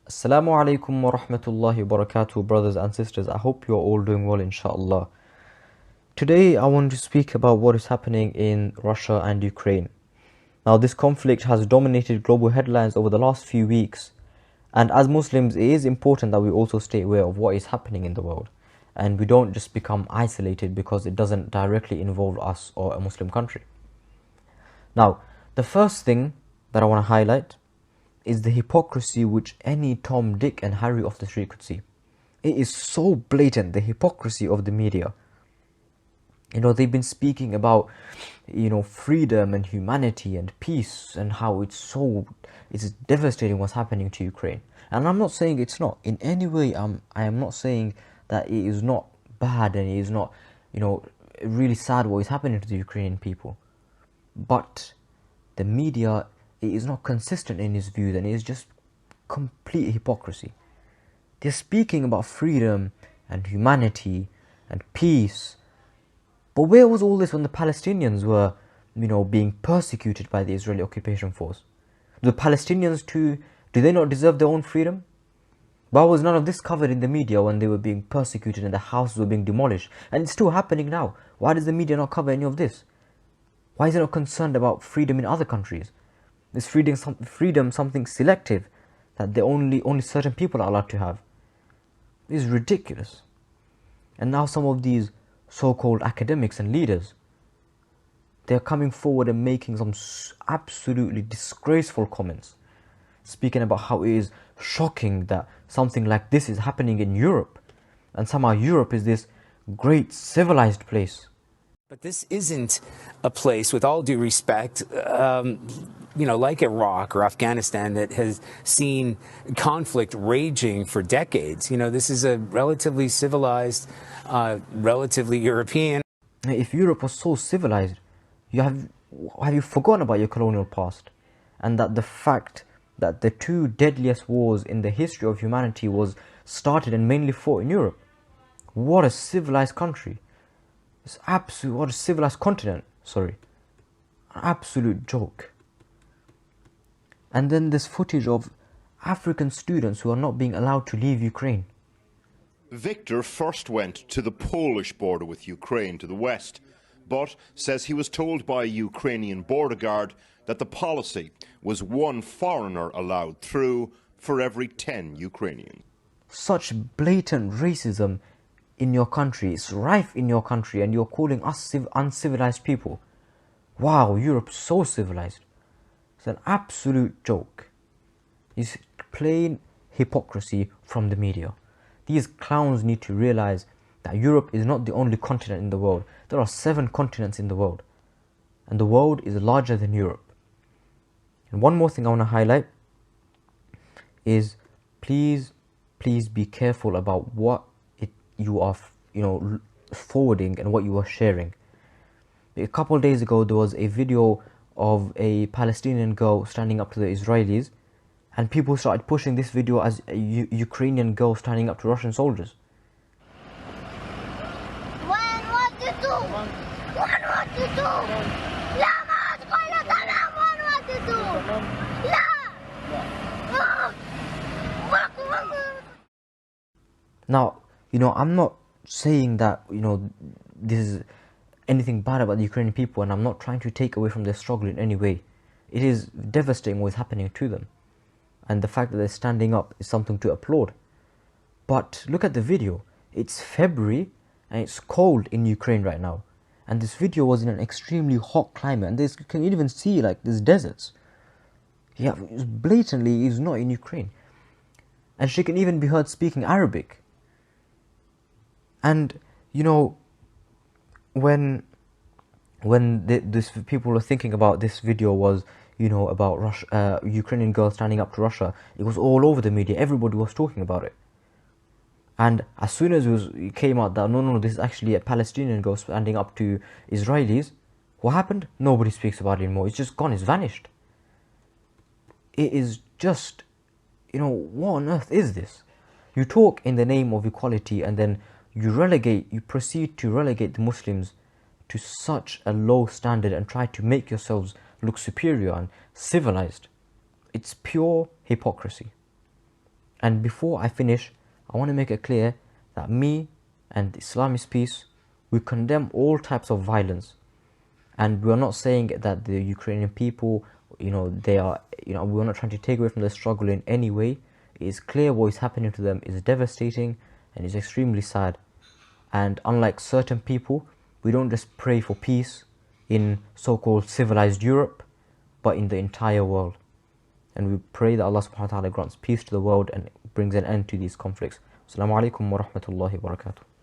Assalamu alaikum wa rahmatullahi wa barakatuh, brothers and sisters. I hope you're all doing well, inshallah. Today, I want to speak about what is happening in Russia and Ukraine. Now, this conflict has dominated global headlines over the last few weeks. And as Muslims, it is important that we also stay aware of what is happening in the world. And we don't just become isolated because it doesn't directly involve us or a Muslim country. Now, the first thing that I want to highlight is the hypocrisy which any Tom, Dick and Harry off the street could see. It is so blatant, the hypocrisy of the media. They've been speaking about, freedom and humanity and peace and how it's devastating what's happening to Ukraine. And I'm not saying it's not. In any way, I am not saying that it is not bad and it is not, really sad what is happening to the Ukrainian people. But the media, it is not consistent in his views, and it is just complete hypocrisy. They're speaking about freedom and humanity and peace, but where was all this when the Palestinians were, being persecuted by the Israeli occupation force? Do the Palestinians too, do they not deserve their own freedom? Why was none of this covered in the media when they were being persecuted and the houses were being demolished? And it's still happening now. Why does the media not cover any of this? Why is it not concerned about freedom in other countries? Is freedom something selective that only certain people are allowed to have? It is ridiculous. And now some of these so-called academics and leaders, they're coming forward and making some absolutely disgraceful comments, speaking about how it is shocking that something like this is happening in Europe, and somehow Europe is this great civilized place. But this isn't a place, with all due respect, like Iraq or Afghanistan, that has seen conflict raging for decades. This is a relatively civilized, relatively European. If Europe was so civilized, have you forgotten about your colonial past? And that the fact that the two deadliest wars in the history of humanity was started and mainly fought in Europe? What a civilized country. What a civilized continent, sorry. An absolute joke. And then this footage of African students who are not being allowed to leave Ukraine. Victor first went to the Polish border with Ukraine to the west, but says he was told by a Ukrainian border guard that the policy was one foreigner allowed through for every 10 Ukrainians. Such blatant racism in your country, it's rife in your country, and you're calling us uncivilized people. Wow, Europe's so civilized. It's an absolute joke. It's plain hypocrisy from the media. These clowns need to realize that Europe is not the only continent in the world. There are 7 continents in the world, and the world is larger than Europe. And one more thing I want to highlight is please be careful about what you are forwarding and what you are sharing. A couple of days ago there was a video of a Palestinian girl standing up to the Israelis, and people started pushing this video as a Ukrainian girl standing up to Russian soldiers. Now, I'm not saying that, this is anything bad about the Ukrainian people, and I'm not trying to take away from their struggle in any way. It is devastating what is happening to them. And the fact that they're standing up is something to applaud. But look at the video. It's February and it's cold in Ukraine right now. And this video was in an extremely hot climate. And you can even see there's deserts. Yeah, blatantly is not in Ukraine. And she can even be heard speaking Arabic. And when this people were thinking about this video was about Russia, Ukrainian girl standing up to Russia, it was all over the media. Everybody was talking about it. And as soon as it came out that no, this is actually a Palestinian girl standing up to Israelis, what happened? Nobody speaks about it anymore. It's just gone. It's vanished. It is just, what on earth is this? You talk in the name of equality, and then you proceed to relegate the Muslims to such a low standard and try to make yourselves look superior and civilized. It's pure hypocrisy. And before I finish, I want to make it clear that me and Islamist Peace, we condemn all types of violence. And we're not saying that the Ukrainian people, they are, we're not trying to take away from their struggle in any way. It is clear what is happening to them is devastating and is extremely sad. And unlike certain people, we don't just pray for peace in so-called civilized Europe, but in the entire world. And we pray that Allah subhanahu wa ta'ala grants peace to the world and brings an end to these conflicts. Assalamu alaikum wa rahmatullahi wa barakatuh.